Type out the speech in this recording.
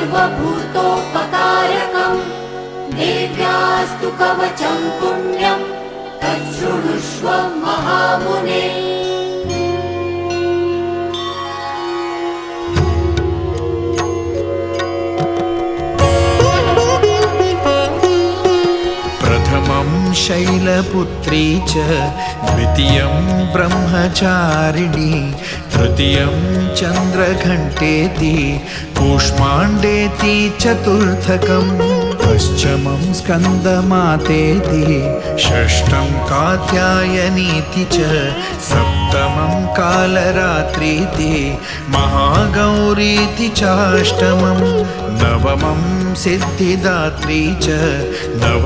सर्वभूतोपकारकम् देव्यास्तु कवचं पुण्यं तच्छृणुष्व महामुने। प्रथमं शैलपुत्री च द्वितीयं ब्रह्मचारिणी तृतीयं चन्द्रघण्टेति कूष्माण्डेति चतुर्थकम् पञ्चमं स्कन्दमातेति षष्ठं कात्यायनीति च सप्तमं कालरात्रीति महागौरीति चाष्टमं नवमं सिद्धिदात्री च नव